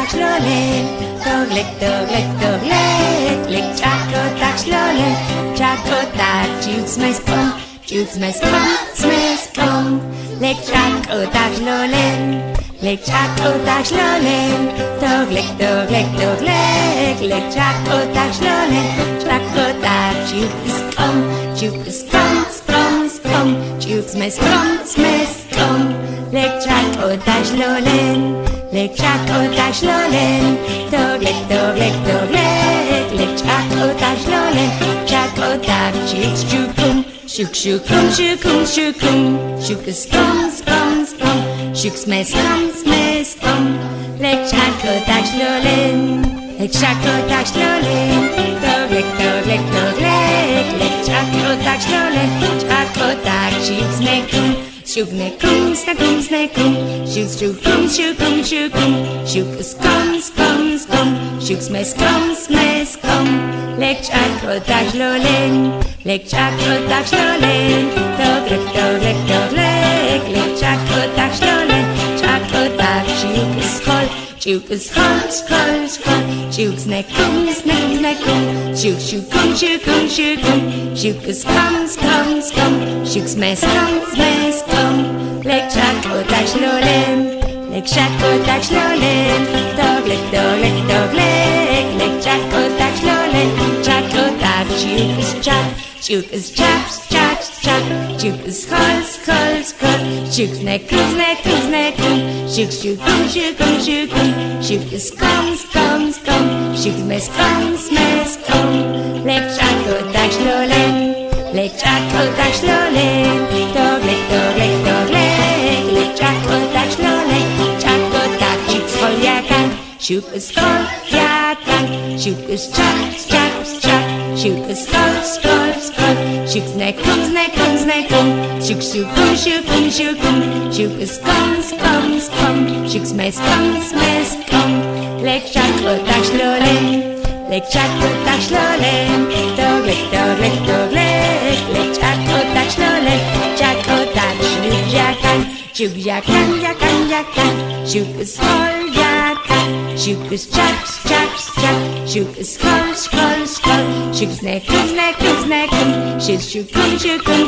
tak ślolin, dog leg, leg chaco tak ślolin, chaco tak, jukes mes kom, leg chaco tak ślolin, leg chaco tak ślolin, dog leg, leg chaco tak ślolin, chaco tak, jukes kom, jukes mes kom, leg chaco tak ślolin, leg chaco tak ślolin, dog leg, leg chaco tak ślolin, chaco tak, jukes shukum, shukus kom, shuks mes kom, leg chaco tak ślolin, leg chaco tak ślolin, dog leg, leg chaco tak ślolin, chaco tak, shuks me kum, shuk snakum, shuks shukum, shukus kom, shuks mes kom, leg chaco tak ślolin, leg chaco tak ślolin, dog leg, leg chaco tak ślolin, chaco tak, shukus skol, shuks nekum, shuks shukum, shukus kom, shuks mes kom, leg chaco tak ślolin, leg chaco tak ślolin, dog leg, leg chaco tak ślolin, chaco tak, shukus chap, shukus skol, shuks nekum, shuks shukum, shukus kom, shuks mes kom, leg chaco tak ślolin, leg chaco tak ślolin, dog leg, leg chaco tak ślolin, chaco tak, shuks skol jakan, shukus chap, shukus skol, shuks nekum, shuks shukum, shukus kom, shuks mes kom, leg chaco tak ślolin, leg chaco tak ślolin, dog leg, leg chaco tak ślolin, chaco tak, shuk yakan, shukus skol yakan, shukus chap, shukus skol, shukus nekum, shukus shukum,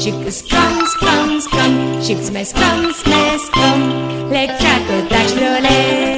shukus kom, shukus mes kom, leg chaco tak ślolin.